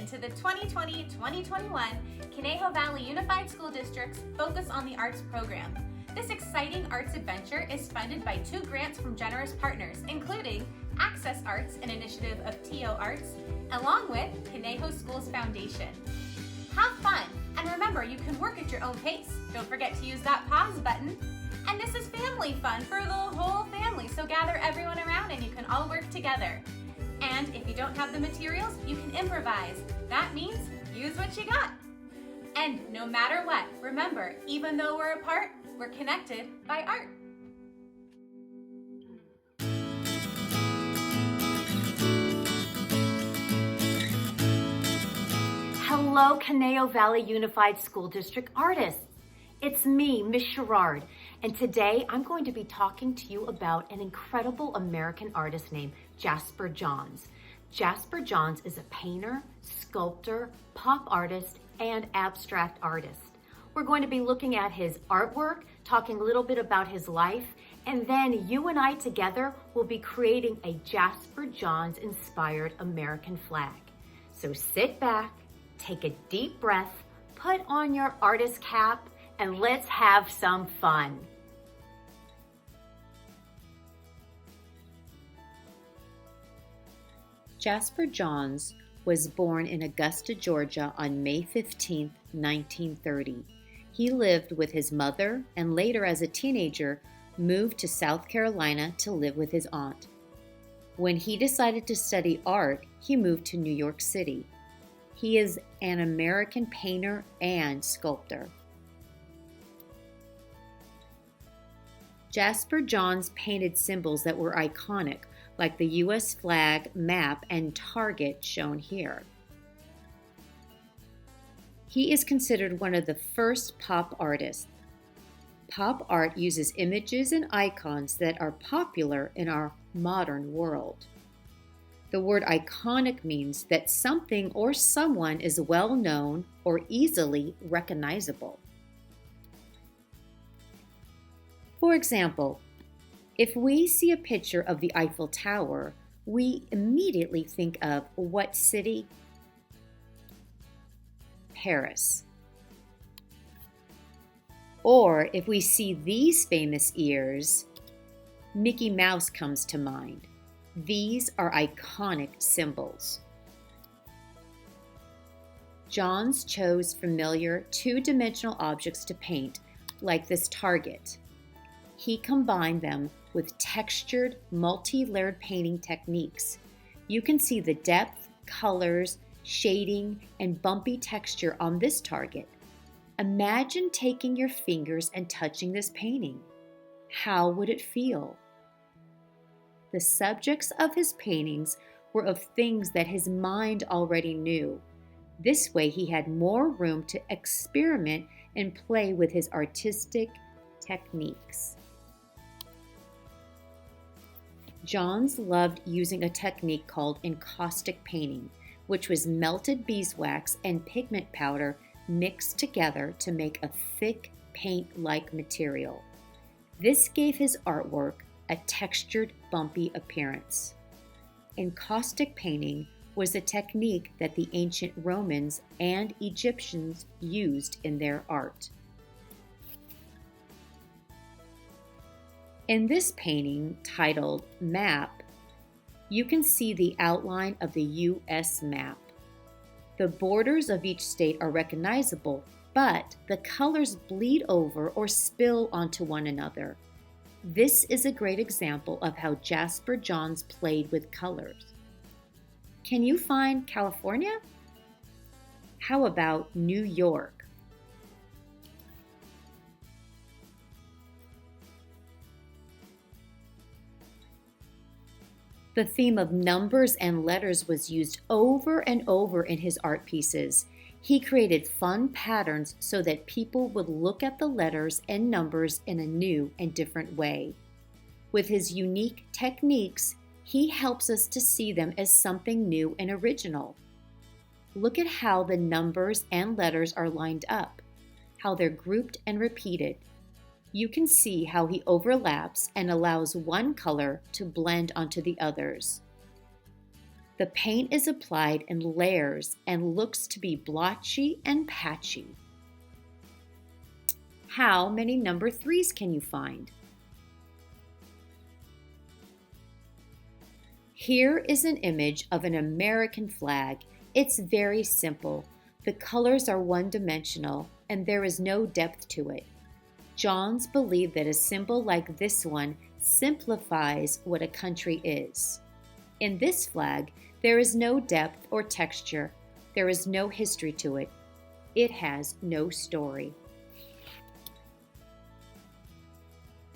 to the 2020-2021 Conejo Valley Unified School District's Focus on the Arts program. This exciting arts adventure is funded by 2 grants from generous partners, including Access Arts, an initiative of TO Arts, along with Conejo Schools Foundation. Have fun, and remember, you can work at your own pace. Don't forget to use that pause button. And this is family fun for the whole family, so gather everyone around and you can all work together. And if you don't have the materials, you can improvise. That means use what you got. And no matter what, remember, even though we're apart, we're connected by art. Hello, Conejo Valley Unified School District artists. It's me, Miss Sherrard, and today I'm going to be talking to you about an incredible American artist named Jasper Johns. Jasper Johns is a painter, sculptor, pop artist, and abstract artist. We're going to be looking at his artwork, talking a little bit about his life, and then you and I together will be creating a Jasper Johns-inspired American flag. So sit back, take a deep breath, put on your artist cap, and let's have some fun. Jasper Johns was born in Augusta, Georgia on May 15, 1930. He lived with his mother and later as a teenager moved to South Carolina to live with his aunt. When he decided to study art, he moved to New York City. He is an American painter and sculptor. Jasper Johns painted symbols that were iconic, like the U.S. flag, map, and target shown here. He is considered one of the first pop artists. Pop art uses images and icons that are popular in our modern world. The word iconic means that something or someone is well known or easily recognizable. For example, if we see a picture of the Eiffel Tower, we immediately think of what city? Paris. Or if we see these famous ears, Mickey Mouse comes to mind. These are iconic symbols. Johns chose familiar two-dimensional objects to paint, like this target. He combined them with textured, multi-layered painting techniques. You can see the depth, colors, shading, and bumpy texture on this target. Imagine taking your fingers and touching this painting. How would it feel? The subjects of his paintings were of things that his mind already knew. This way he had more room to experiment and play with his artistic techniques. Johns loved using a technique called encaustic painting, which was melted beeswax and pigment powder mixed together to make a thick paint-like material. This gave his artwork a textured, bumpy appearance. Encaustic painting was a technique that the ancient Romans and Egyptians used in their art. In this painting, titled Map, you can see the outline of the U.S. map. The borders of each state are recognizable, but the colors bleed over or spill onto one another. This is a great example of how Jasper Johns played with colors. Can you find California? How about New York? The theme of numbers and letters was used over and over in his art pieces. He created fun patterns so that people would look at the letters and numbers in a new and different way. With his unique techniques, he helps us to see them as something new and original. Look at how the numbers and letters are lined up, how they're grouped and repeated. You can see how he overlaps and allows one color to blend onto the others. The paint is applied in layers and looks to be blotchy and patchy. How many number 3s can you find? Here is an image of an American flag. It's very simple. The colors are one-dimensional and there is no depth to it. Johns believed that a symbol like this one simplifies what a country is. In this flag, there is no depth or texture. There is no history to it. It has no story.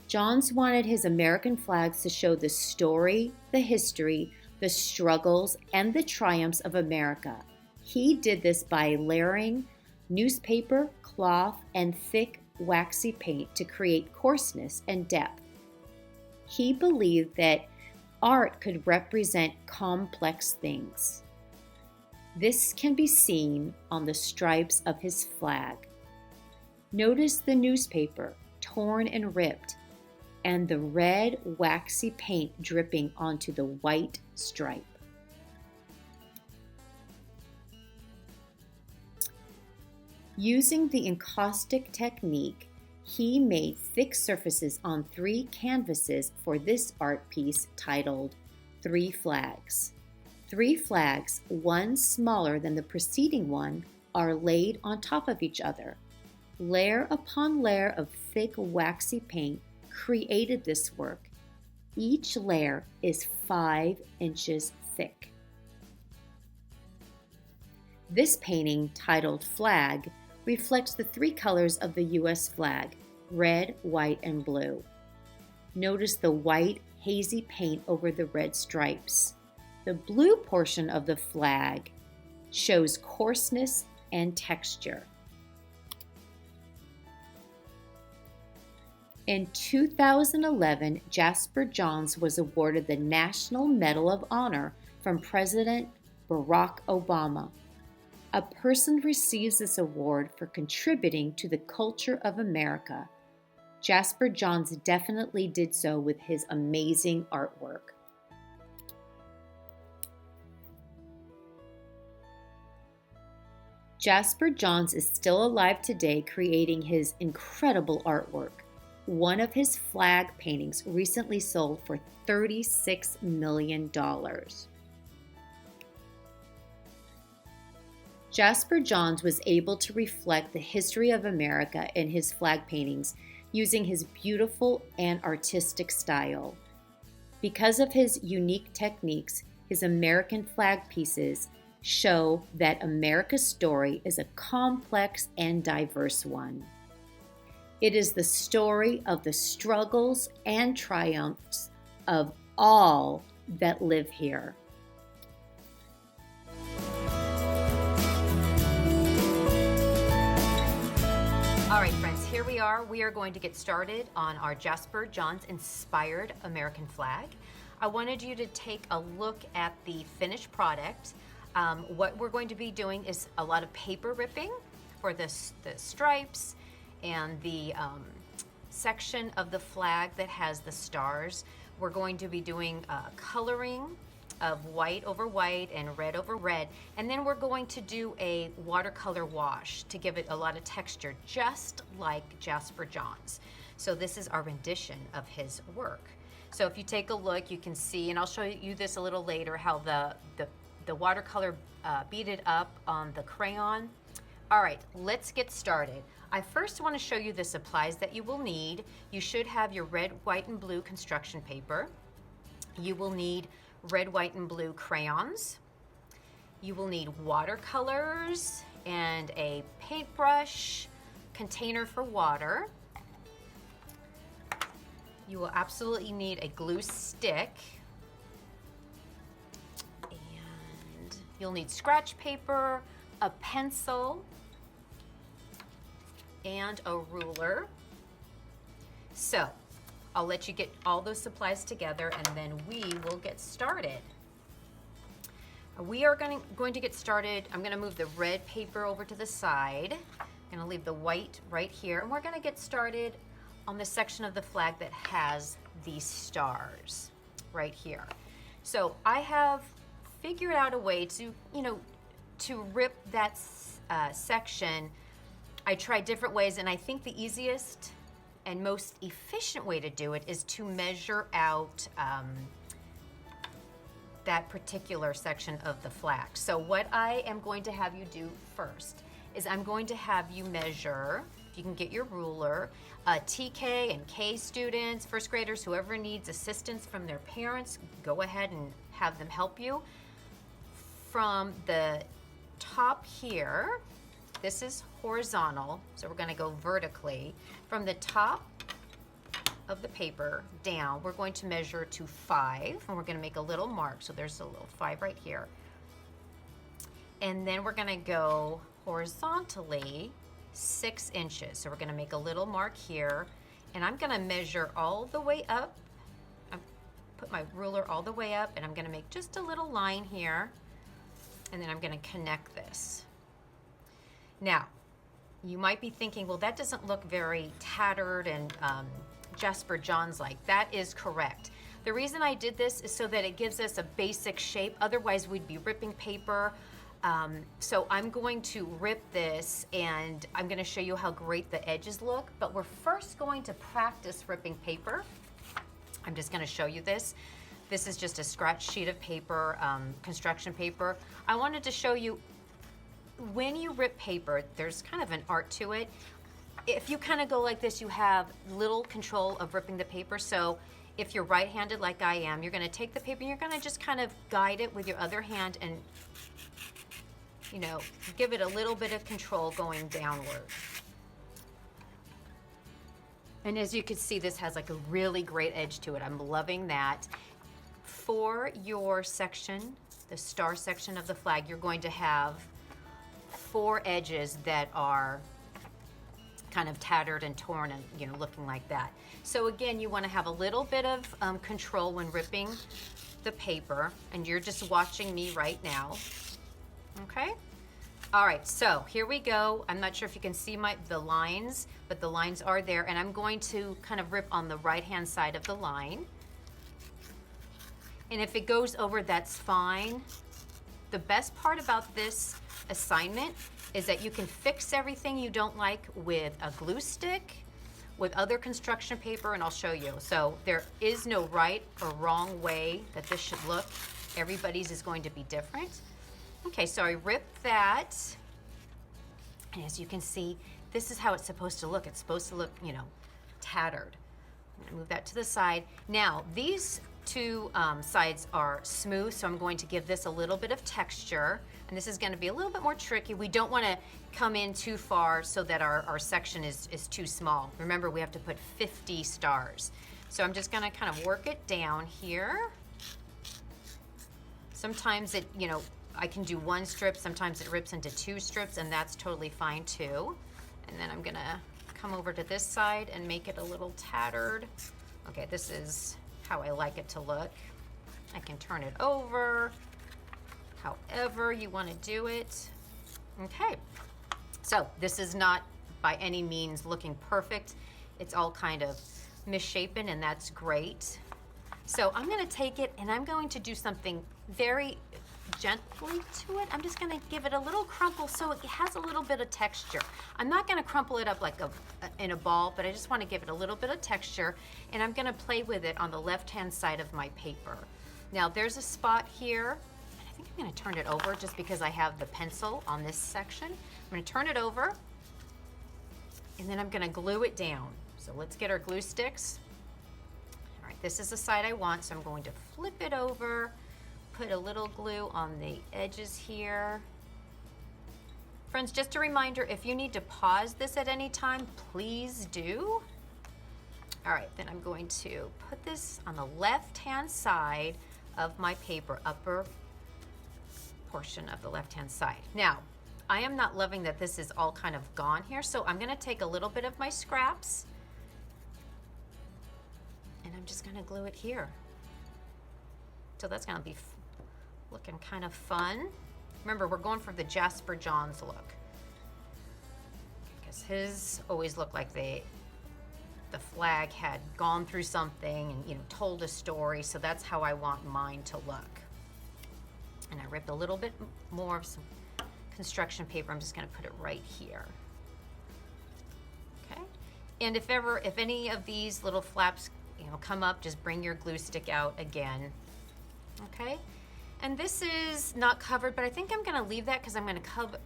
Johns wanted his American flags to show the story, the history, the struggles, and the triumphs of America. He did this by layering newspaper, cloth, and thick, waxy paint to create coarseness and depth. He believed that art could represent complex things. This can be seen on the stripes of his flag. Notice the newspaper, torn and ripped, and the red, waxy paint dripping onto the white stripe. Using the encaustic technique, he made thick surfaces on 3 canvases for this art piece titled 3 Flags. 3 flags, one smaller than the preceding one, are laid on top of each other. Layer upon layer of thick, waxy paint created this work. Each layer is 5 inches thick. This painting, titled Flag, reflects the 3 colors of the U.S. flag, red, white, and blue. Notice the white, hazy paint over the red stripes. The blue portion of the flag shows coarseness and texture. In 2011, Jasper Johns was awarded the National Medal of Honor from President Barack Obama. A person receives this award for contributing to the culture of America. Jasper Johns definitely did so with his amazing artwork. Jasper Johns is still alive today, creating his incredible artwork. One of his flag paintings recently sold for $36 million. Jasper Johns was able to reflect the history of America in his flag paintings using his beautiful and artistic style. Because of his unique techniques, his American flag pieces show that America's story is a complex and diverse one. It is the story of the struggles and triumphs of all that live here. All right, friends, here we are. We are going to get started on our Jasper Johns-inspired American flag. I wanted you to take a look at the finished product. What we're going to be doing is a lot of paper ripping for the stripes and the section of the flag that has the stars. We're going to be doing coloring of white over white and red over red, and then we're going to do a watercolor wash to give it a lot of texture, just like Jasper Johns. So this is our rendition of his work. So if you take a look, you can see, and I'll show you this a little later, how the watercolor beaded up on the crayon. All right, let's get started. I first want to show you the supplies that you will need. You should have your red, white, and blue construction paper. You will need red, white, and blue crayons. You will need watercolors and a paintbrush, container for water. You will absolutely need a glue stick. And you'll need scratch paper, a pencil, and a ruler. So I'll let you get all those supplies together and then we will get started. We are going to get started. I'm going to move the red paper over to the side. I'm going to leave the white right here, and we're going to get started on the section of the flag that has these stars right here. So I have figured out a way to, to rip that section. I tried different ways, and I think the easiest and most efficient way to do it is to measure out that particular section of the flag. So what I am going to have you do first is I'm going to have you measure, if you can get your ruler, TK and K students, first graders, whoever needs assistance from their parents, go ahead and have them help you. From the top here, this is horizontal, so we're gonna go vertically. From the top of the paper down, we're going to measure to 5, and we're gonna make a little mark. So there's a little 5 right here. And then we're gonna go horizontally 6 inches. So we're gonna make a little mark here, and I'm gonna measure all the way up. I put my ruler all the way up, and I'm gonna make just a little line here, and then I'm gonna connect this. Now, you might be thinking, well, that doesn't look very tattered and Jasper Johns-like. That is correct. The reason I did this is so that it gives us a basic shape. Otherwise, we'd be ripping paper. So I'm going to rip this, and I'm going to show you how great the edges look. But we're first going to practice ripping paper. I'm just going to show you this. This is just a scratch sheet of paper, construction paper. I wanted to show you, when you rip paper, there's kind of an art to it. If you kind of go like this, you have little control of ripping the paper. So if you're right-handed like I am, you're going to take the paper and you're going to just kind of guide it with your other hand and, give it a little bit of control going downward. And as you can see, this has like a really great edge to it. I'm loving that. For your section, the star section of the flag, you're going to have 4 edges that are kind of tattered and torn and looking like that. So again, you want to have a little bit of control when ripping the paper, and you're just watching me right now. Okay? All right, so here we go. I'm not sure if you can see the lines, but the lines are there, and I'm going to kind of rip on the right-hand side of the line. And if it goes over, that's fine. The best part about this assignment is that you can fix everything you don't like with a glue stick, with other construction paper, and I'll show you. So there is no right or wrong way that this should look. Everybody's is going to be different. Okay, so I ripped that, and as you can see, this is how it's supposed to look. It's supposed to look, tattered. I'm gonna move that to the side. Now, these 2 sides are smooth, so I'm going to give this a little bit of texture, and this is going to be a little bit more tricky. We don't want to come in too far so that our section is too small. Remember, we have to put 50 stars. So I'm just going to kind of work it down here. Sometimes it, I can do 1 strip, sometimes it rips into 2 strips, and that's totally fine too. And then I'm going to come over to this side and make it a little tattered. Okay, this is how I like it to look. I can turn it over, however you want to do it. Okay, so this is not by any means looking perfect. It's all kind of misshapen, and that's great. So I'm going to take it and I'm going to do something very gently to it. I'm just going to give it a little crumple so it has a little bit of texture. I'm not going to crumple it up like in a ball, but I just want to give it a little bit of texture, and I'm going to play with it on the left-hand side of my paper. Now there's a spot here, and I think I'm going to turn it over just because I have the pencil on this section. I'm going to turn it over, and then I'm going to glue it down. So let's get our glue sticks. All right, this is the side I want, so I'm going to flip it over, put a little glue on the edges here. Friends, just a reminder, if you need to pause this at any time, please do. All right, then I'm going to put this on the left-hand side of my paper, upper portion of the left-hand side. Now, I am not loving that this is all kind of gone here, so I'm gonna take a little bit of my scraps and I'm just gonna glue it here. So that's gonna be looking kind of fun. Remember, we're going for the Jasper Johns look, because his always looked like the flag had gone through something and told a story. So that's how I want mine to look. And I ripped a little bit more of some construction paper. I'm just gonna put it right here. Okay. And if any of these little flaps, come up, just bring your glue stick out again. Okay. And this is not covered, but I think I'm gonna leave that because I'm gonna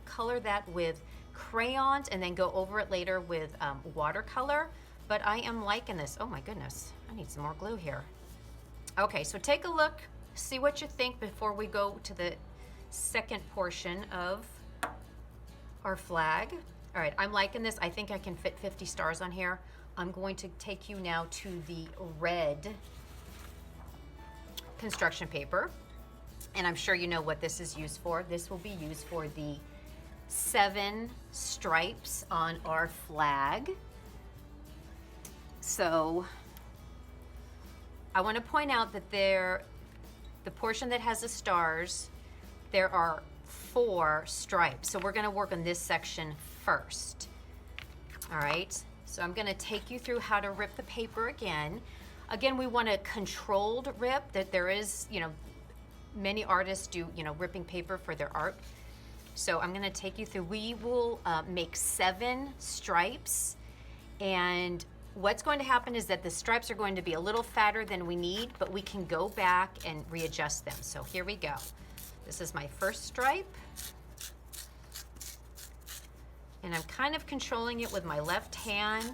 color that with crayons and then go over it later with watercolor. But I am liking this. Oh my goodness, I need some more glue here. Okay, so take a look, see what you think before we go to the second portion of our flag. All right, I'm liking this. I think I can fit 50 stars on here. I'm going to take you now to the red construction paper. And I'm sure you know what this is used for. This will be used for the 7 stripes on our flag. So I want to point out that the portion that has the stars, there are 4 stripes. So we're going to work on this section first. All right. So I'm going to take you through how to rip the paper again. Again, we want a controlled rip. That there is, many artists do, ripping paper for their art. So I'm going to take you through. We will make 7 stripes, and what's going to happen is that the stripes are going to be a little fatter than we need, but we can go back and readjust them. So here we go. This is my first stripe. And I'm kind of controlling it with my left hand.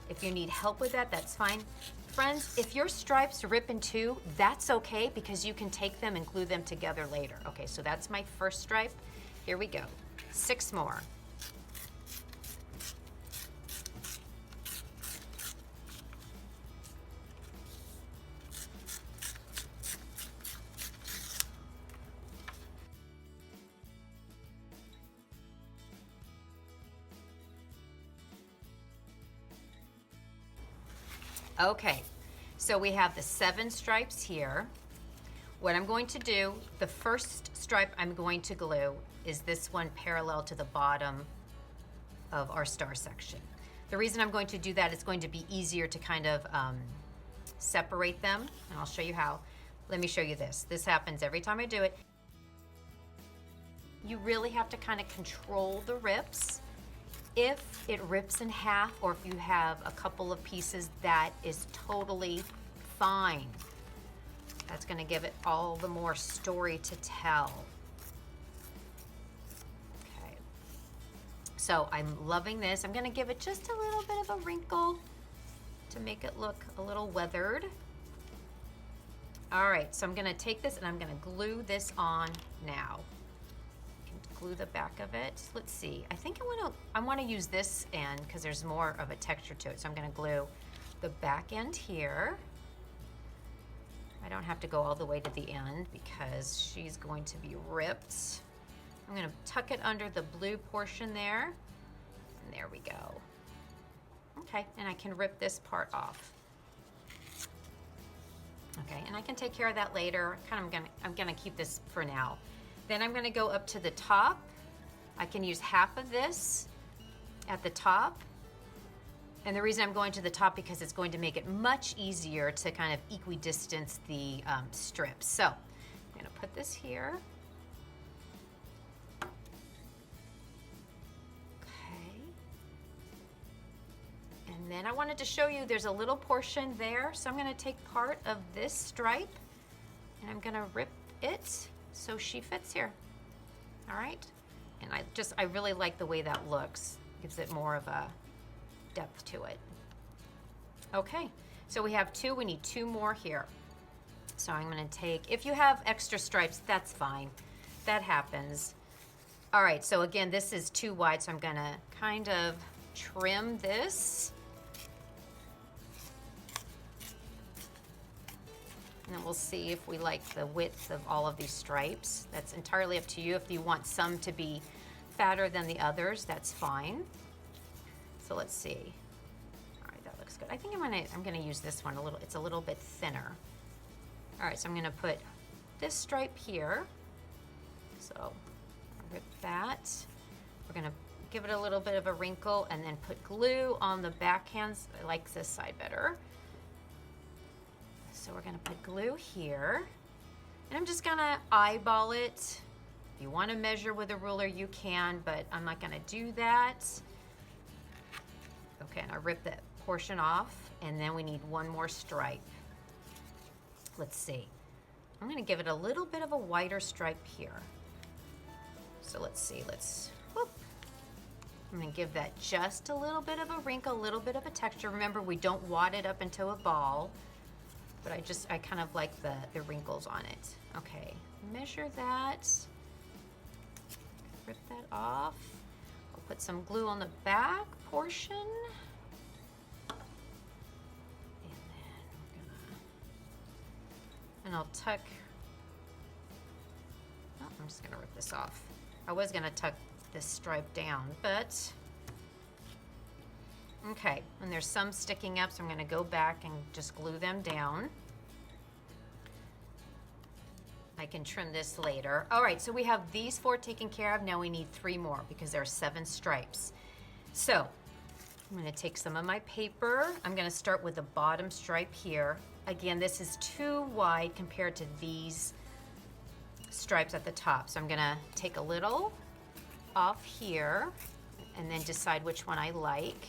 If you need help with that, that's fine. Friends, if your stripes rip in 2, that's okay because you can take them and glue them together later. Okay, so that's my first stripe. Here we go. 6 more. Okay, so we have the 7 stripes here. What I'm going to do, the first stripe I'm going to glue is this one parallel to the bottom of our star section. The reason I'm going to do that is going to be easier to kind of separate them, and I'll show you how. Let me show you this. This happens every time I do it. You really have to kind of control the rips. If it rips in half, or if you have a couple of pieces, that is totally fine. That's going to give it all the more story to tell. Okay. So I'm loving this. I'm going to give it just a little bit of a wrinkle to make it look a little weathered. All right, so I'm going to take this and I'm going to glue this on now. Glue the back of it. Let's see. I think I want to use this end because there's more of a texture to it. So I'm going to glue the back end here. I don't have to go all the way to the end because she's going to be ripped. I'm going to tuck it under the blue portion there. And there we go. Okay, and I can rip this part off. Okay, and I can take care of that later. I'm gonna keep this for now. Then I'm gonna go up to the top. I can use half of this at the top. And the reason I'm going to the top because it's going to make it much easier to kind of equidistance the strips. So I'm gonna put this here. Okay. And then I wanted to show you there's a little portion there. So I'm gonna take part of this stripe and I'm gonna rip it so she fits here. All right. And I really like the way that looks. Gives it more of a depth to it. Okay, so we have 2, we need 2 more here. So I'm gonna take, if you have extra stripes, that's fine. That happens. All right, so again, this is too wide, so I'm gonna kind of trim this. And then we'll see if we like the width of all of these stripes. That's entirely up to you. If you want some to be fatter than the others, that's fine. So let's see. All right, that looks good. I think I'm gonna use this one a little. It's a little bit thinner. All right, so I'm gonna put this stripe here. So rip that. We're gonna give it a little bit of a wrinkle and then put glue on the backhands. I like this side better. So we're gonna put glue here. And I'm just gonna eyeball it. If you want to measure with a ruler, you can, but I'm not gonna do that. Okay, and I rip that portion off, and then we need one more stripe. Let's see. I'm gonna give it a little bit of a wider stripe here. So let's see, whoop. I'm gonna give that just a little bit of a wrinkle, a little bit of a texture. Remember, we don't wad it up into a ball, but I kind of like the wrinkles on it. Okay, measure that. Rip that off. I'll put some glue on the back portion. And I'll tuck, oh, I'm just gonna rip this off. I was gonna tuck this stripe down, but, okay, and there's some sticking up, so I'm gonna go back and just glue them down. I can trim this later. All right, so we have these 4 taken care of. Now we need 3 more because there are 7 stripes. So I'm gonna take some of my paper. I'm gonna start with the bottom stripe here. Again, this is too wide compared to these stripes at the top. So I'm gonna take a little off here and then decide which one I like.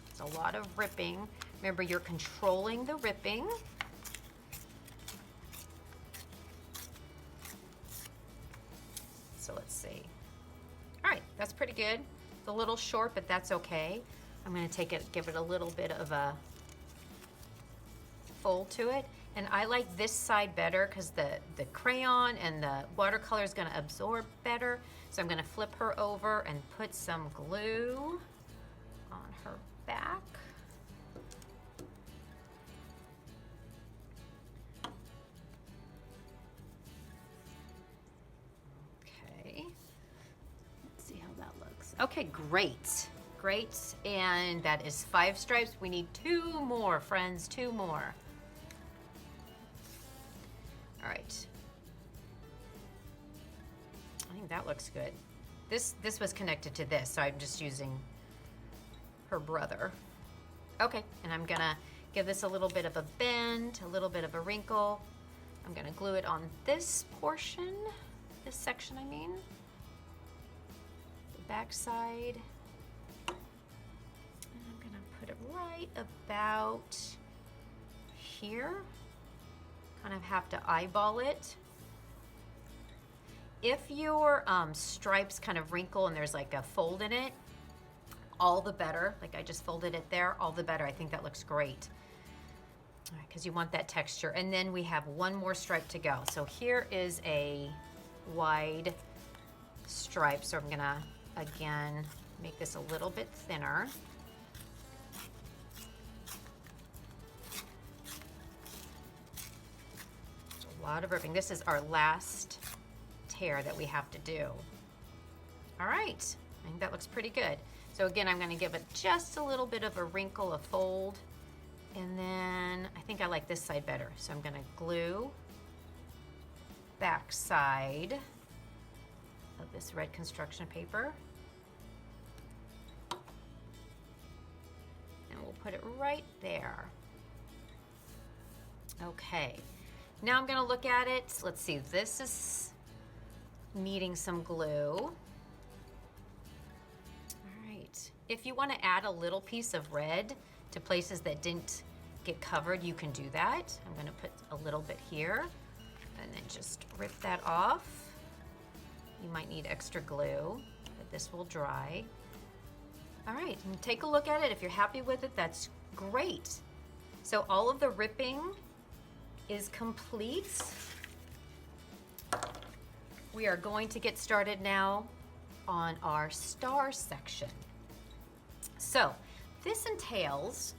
It's a lot of ripping. Remember, you're controlling the ripping. So let's see. All right, that's pretty good. It's a little short, but that's okay. I'm gonna take it, give it a little bit of a fold to it. And I like this side better because the crayon and the watercolor is gonna absorb better. So I'm gonna flip her over and put some glue on her back. Okay, great, great. And that is 5 stripes. We need 2 more, friends, 2 more. All right. I think that looks good. This was connected to this, so I'm just using her brother. Okay, and I'm gonna give this a little bit of a bend, a little bit of a wrinkle. I'm gonna glue it on this portion, this section, I mean. Back side. And I'm gonna put it right about here. Kind of have to eyeball it. If your stripes kind of wrinkle and there's like a fold in it, all the better. Like I just folded it there, all the better. I think that looks great. All right, because you want that texture. And then we have 1 more stripe to go. So here is a wide stripe. So I'm gonna again make this a little bit thinner. A lot of ripping. This is our last tear that we have to do. All right, I think that looks pretty good. So again, I'm gonna give it just a little bit of a wrinkle, a fold, and then I think I like this side better. So I'm gonna glue back side of this red construction paper. And we'll put it right there. Okay, now I'm gonna look at it. Let's see, this is needing some glue. All right, if you wanna add a little piece of red to places that didn't get covered, you can do that. I'm gonna put a little bit here and then just rip that off. You might need extra glue, but this will dry. All right, and take a look at it. If you're happy with it, that's great. So all of the ripping is complete. We are going to get started now on our star section. So this entails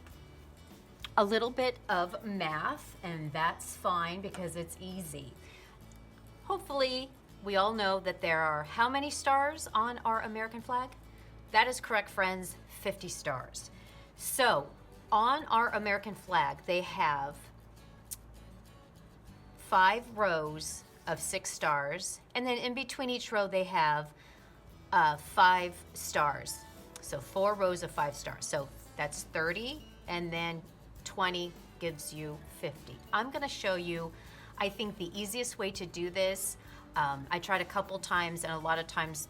a little bit of math, and that's fine because it's easy. Hopefully, we all know that there are how many stars on our American flag? That is correct, friends, 50 stars. So on our American flag, they have 5 rows of 6 stars, and then in between each row they have 5 stars. So 4 rows of 5 stars. So that's 30, and then 20 gives you 50. I'm gonna show you I think the easiest way to do this, I tried a couple times, and a lot of times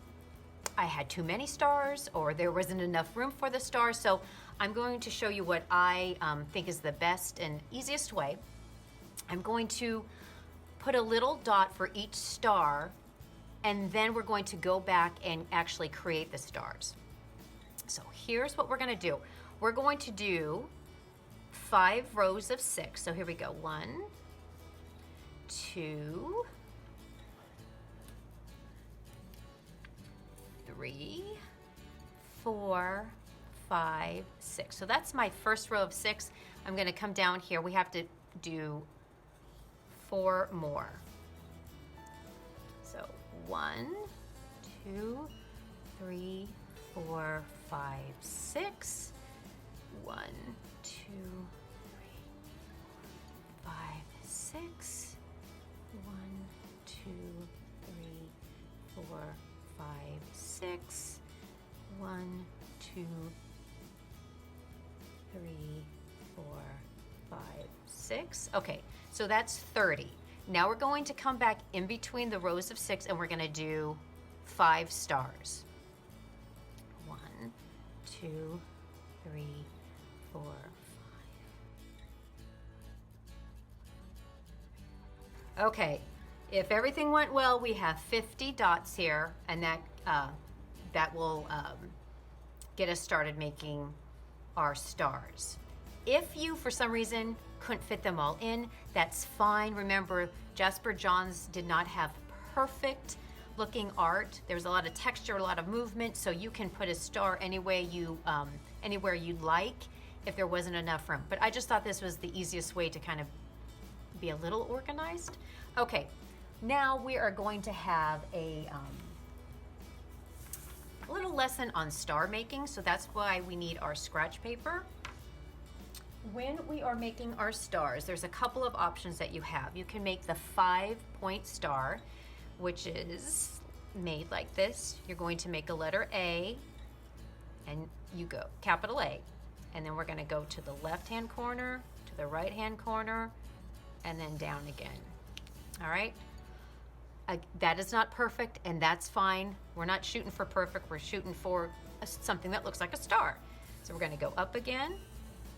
I had too many stars or there wasn't enough room for the stars. So I'm going to show you what I think is the best and easiest way. I'm going to put a little dot for each star, and then we're going to go back and actually create the stars. So here's what we're going to do. We're going to do 5 rows of 6. So here we go. 1, 2, 3, 4, 5, 6. So that's my first row of 6. I'm going to come down here. We have to do 4 more. So 1, 2, 3, 4, 5, 6. 1, 2, 3, 4, 5, 6. 1, 2, 3, 4, 5, 6. 1, 2, 3, 4, 5, 6. Okay, so that's 30. Now we're going to come back in between the rows of 6 and we're going to do 5 stars. 1, 2, 3, 4, 5. Okay, if everything went well, we have 50 dots here, and that will get us started making our stars. If you, for some reason, couldn't fit them all in, that's fine. Remember, Jasper Johns did not have perfect looking art. There was a lot of texture, a lot of movement, so you can put a star anywhere you'd like if there wasn't enough room. But I just thought this was the easiest way to kind of be a little organized. Okay, now we are going to have a little lesson on star making, so that's why we need our scratch paper. When we are making our stars, there's a couple of options that you have. You can make the 5-point star, which is made like this. You're going to make a letter A, and you go capital A, and then we're going to go to the left-hand corner, to the right-hand corner, and then down again. All right? That is not perfect, and that's fine. We're not shooting for perfect. We're shooting for something that looks like a star. So we're going to go up again,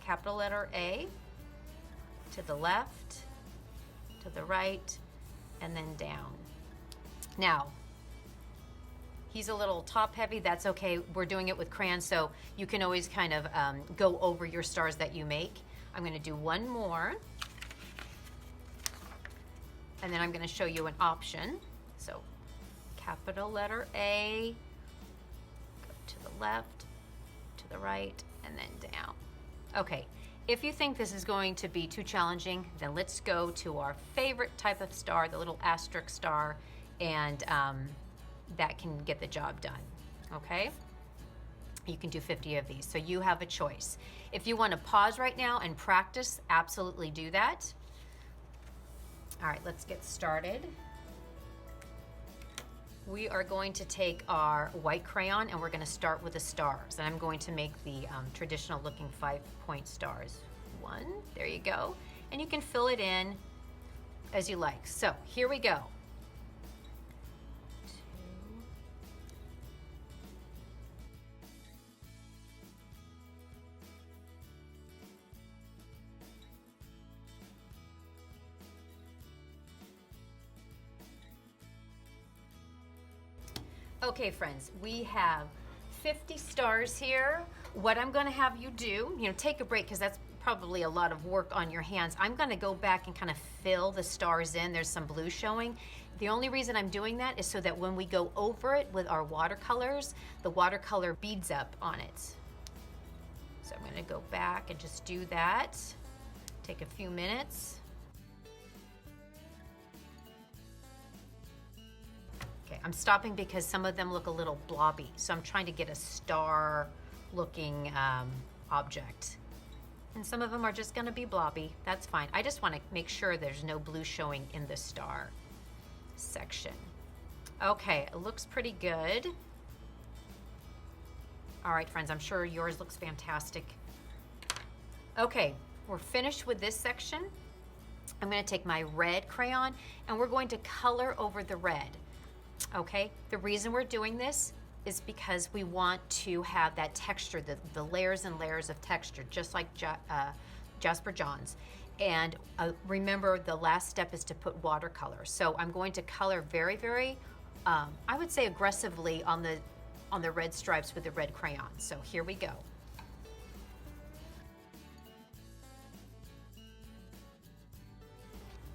capital letter A, to the left, to the right, and then down. Now, he's a little top heavy. That's okay. We're doing it with crayons, so you can always kind of go over your stars that you make. I'm going to do one more, and then I'm going to show you an option. So capital letter A, go to the left, to the right, and then down. Okay, if you think this is going to be too challenging, then let's go to our favorite type of star, the little asterisk star, and that can get the job done, okay? You can do 50 of these, so you have a choice. If you want to pause right now and practice, absolutely do that. All right, let's get started. We are going to take our white crayon and we're going to start with the stars. And I'm going to make the traditional looking 5-point stars. 1, there you go. And you can fill it in as you like. So here we go. 2. Okay, friends, we have 50 stars here. What I'm going to have you do, take a break because that's probably a lot of work on your hands. I'm going to go back and kind of fill the stars in. There's some blue showing. The only reason I'm doing that is so that when we go over it with our watercolors, the watercolor beads up on it. So I'm going to go back and just do that. Take a few minutes. Okay, I'm stopping because some of them look a little blobby, so I'm trying to get a star-looking object. And some of them are just gonna be blobby. That's fine. I just wanna make sure there's no blue showing in the star section. Okay, it looks pretty good. All right, friends, I'm sure yours looks fantastic. Okay, we're finished with this section. I'm going to take my red crayon and we're going to color over the red. Okay, the reason we're doing this is because we want to have that texture, the layers and layers of texture, just like Jasper Johns. And remember, the last step is to put watercolor. So I'm going to color very, very, I would say aggressively on the red stripes with the red crayon. So here we go.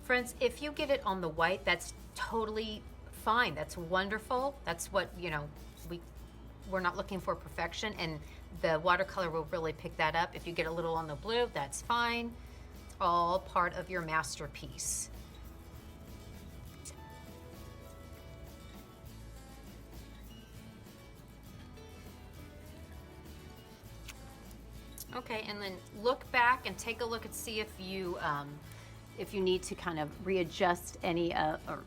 Friends, if you get it on the white, that's totally fine. That's wonderful. That's what, you know, we're not looking for perfection, and the watercolor will really pick that up. If you get a little on the blue, that's fine. It's all part of your masterpiece. Okay, and then look back and take a look and see if you need to kind of readjust any or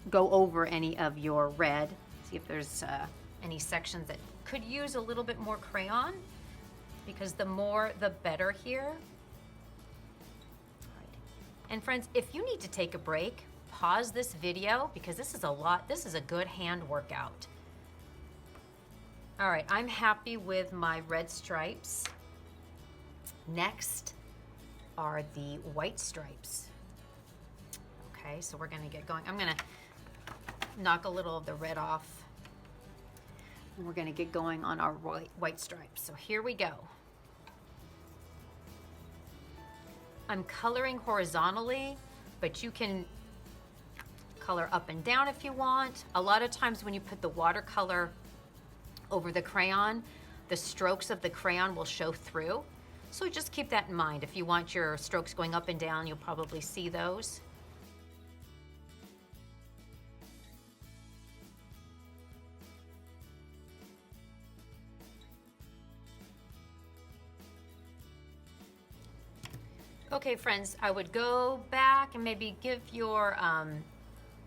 go over any of your red. See if there's any sections that could use a little bit more crayon, because the more the better here. All right. And friends, if you need to take a break, pause this video, because this is a lot. This is a good hand workout. All right, I'm happy with my red stripes. Next are the white stripes. Okay, so we're gonna get going. I'm gonna knock a little of the red off, and we're gonna get going on our white stripes. So here we go. I'm coloring horizontally, but you can color up and down if you want. A lot of times when you put the watercolor over the crayon, the strokes of the crayon will show through. So just keep that in mind. If you want your strokes going up and down, you'll probably see those. Okay, friends, I would go back and maybe give your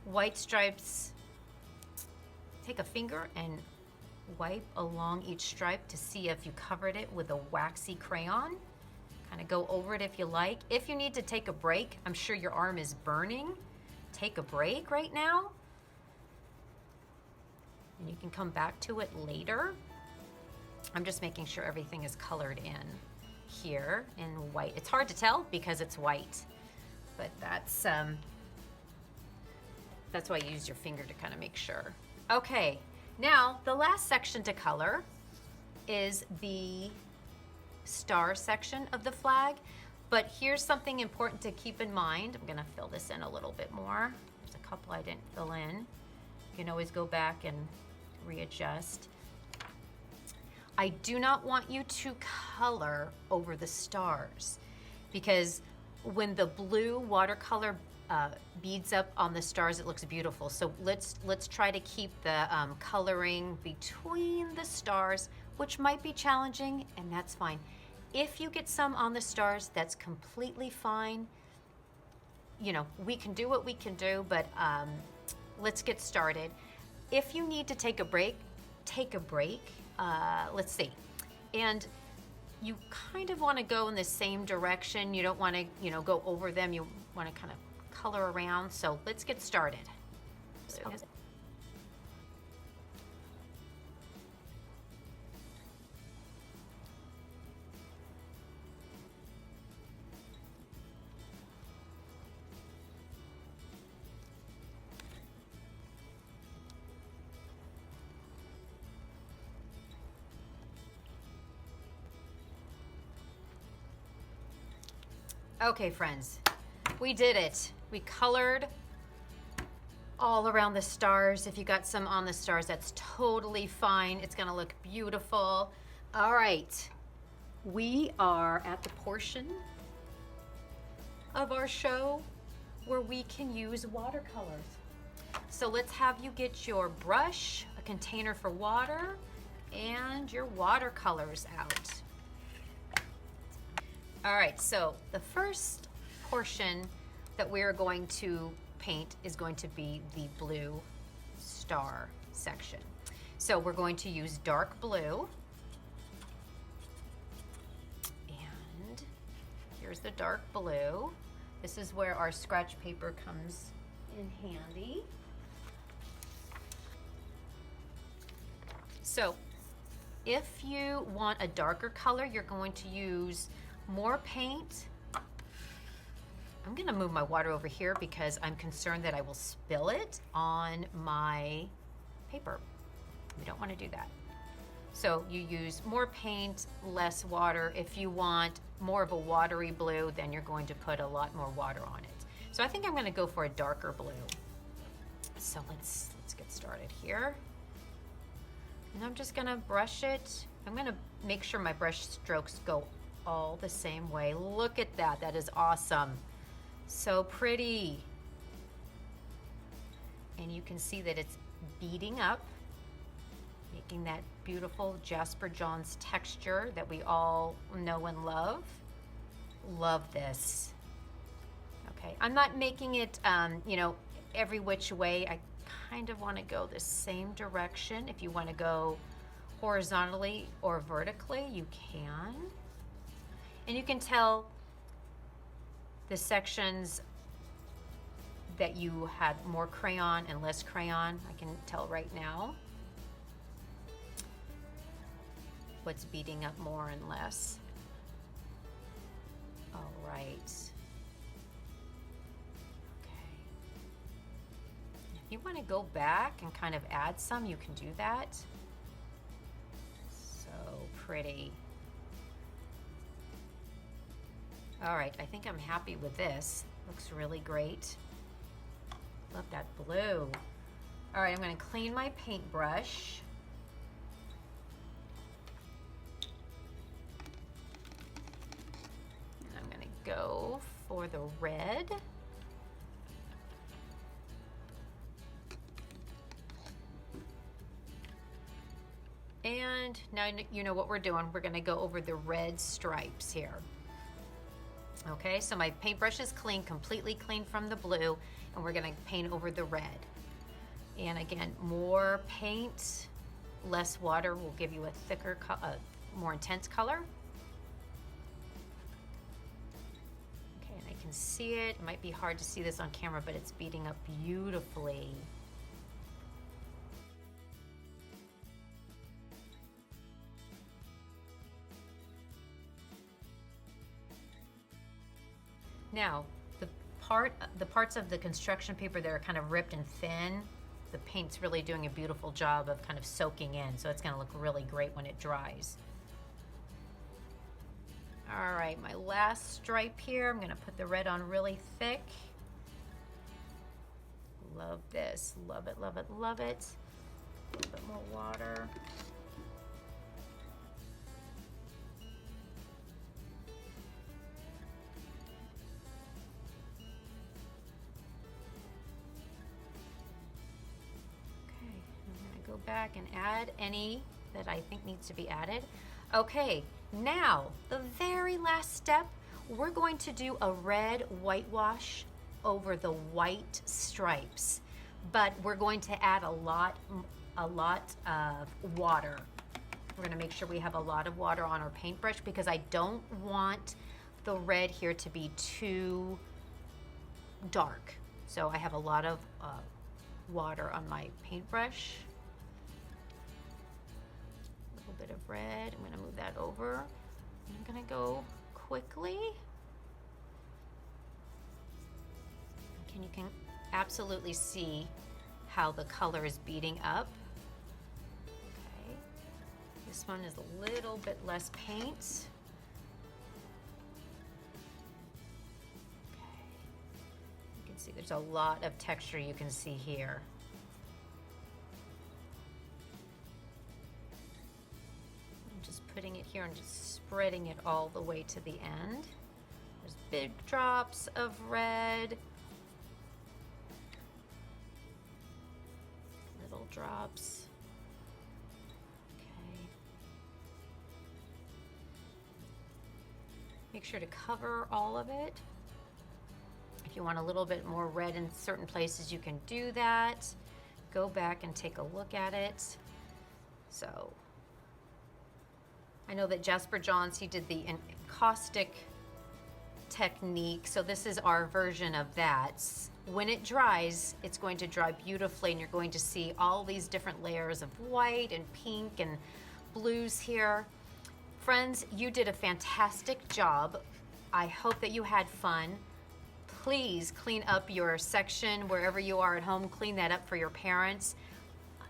white stripes, take a finger and wipe along each stripe to see if you covered it with a waxy crayon. Kind of go over it if you like. If you need to take a break, I'm sure your arm is burning. Take a break right now. And you can come back to it later. I'm just making sure everything is colored in here in white. It's hard to tell because it's white, but that's why you use your finger to kind of make sure. Okay. Now, the last section to color is the star section of the flag, but here's something important to keep in mind. I'm gonna fill this in a little bit more. There's a couple I didn't fill in. You can always go back and readjust. I do not want you to color over the stars, because when the blue watercolor beads up on the stars, it looks beautiful. So let's try to keep the coloring between the stars, which might be challenging, and that's fine. If you get some on the stars, that's completely fine. You know, we can do what we can do, but let's get started. If you need to take a break, take a break. Let's see. And you kind of want to go in the same direction. You don't want to, you know, go over them. You want to kind of color around. So let's get started. Okay, friends, we did it. We colored all around the stars. If you got some on the stars, that's totally fine. It's gonna look beautiful. All right, we are at the portion of our show where we can use watercolors. So let's have you get your brush, a container for water, and your watercolors out. All right, so the first portion that we're going to paint is going to be the blue star section. So we're going to use dark blue. And here's the dark blue. This is where our scratch paper comes in handy. So if you want a darker color, you're going to use more paint. I'm gonna move my water over here because I'm concerned that I will spill it on my paper. We don't want to do that. So you use more paint, less water. If you want more of a watery blue, then you're going to put a lot more water on it. So I think I'm gonna go for a darker blue. So let's get started here. And I'm just gonna brush it. I'm gonna make sure my brush strokes go all the same way. Look at that, that is awesome. So pretty. And you can see that it's beading up, making that beautiful Jasper Johns texture that we all know and love. Love this. Okay, I'm not making it, you know, every which way. I kind of want to go the same direction. If you want to go horizontally or vertically, you can. And you can tell the sections that you had more crayon and less crayon. I can tell right now what's beating up more and less. All right. Okay. If you want to go back and kind of add some, you can do that. So pretty. All right, I think I'm happy with this. Looks really great. Love that blue. All right, I'm gonna clean my paintbrush. And I'm gonna go for the red. And now you know what we're doing. We're gonna go over the red stripes here. Okay, so my paintbrush is clean, completely clean from the blue, and we're gonna paint over the red. And again, more paint, less water will give you a thicker, more intense color. Okay, and I can see it. It might be hard to see this on camera, but it's beading up beautifully. Now, the parts of the construction paper that are kind of ripped and thin, the paint's really doing a beautiful job of kind of soaking in, so it's gonna look really great when it dries. All right, my last stripe here, I'm gonna put the red on really thick. Love this, love it, love it, love it. A little bit more water. Go back and add any that I think needs to be added. Okay, now the very last step, we're going to do a red whitewash over the white stripes, but we're going to add a lot of water. We're gonna make sure we have a lot of water on our paintbrush because I don't want the red here to be too dark. So I have a lot of water on my paintbrush. Bit of red. I'm going to move that over. I'm going to go quickly. And you can absolutely see how the color is beading up. Okay. This one is a little bit less paint. Okay. You can see there's a lot of texture you can see here. Putting it here and just spreading it all the way to the end. There's big drops of red, little drops. Okay. Make sure to cover all of it. If you want a little bit more red in certain places, you can do that. Go back and take a look at it. So I know that Jasper Johns, he did the caustic technique, so this is our version of that. When it dries, it's going to dry beautifully, and you're going to see all these different layers of white and pink and blues here. Friends, you did a fantastic job. I hope that you had fun. Please clean up your section wherever you are at home. Clean that up for your parents.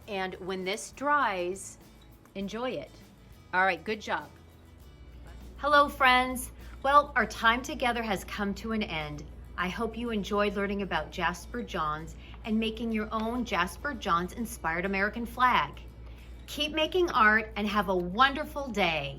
And when this dries, enjoy it. All right, good job. Hello, friends. Well, our time together has come to an end. I hope you enjoyed learning about Jasper Johns and making your own Jasper Johns-inspired American flag. Keep making art and have a wonderful day.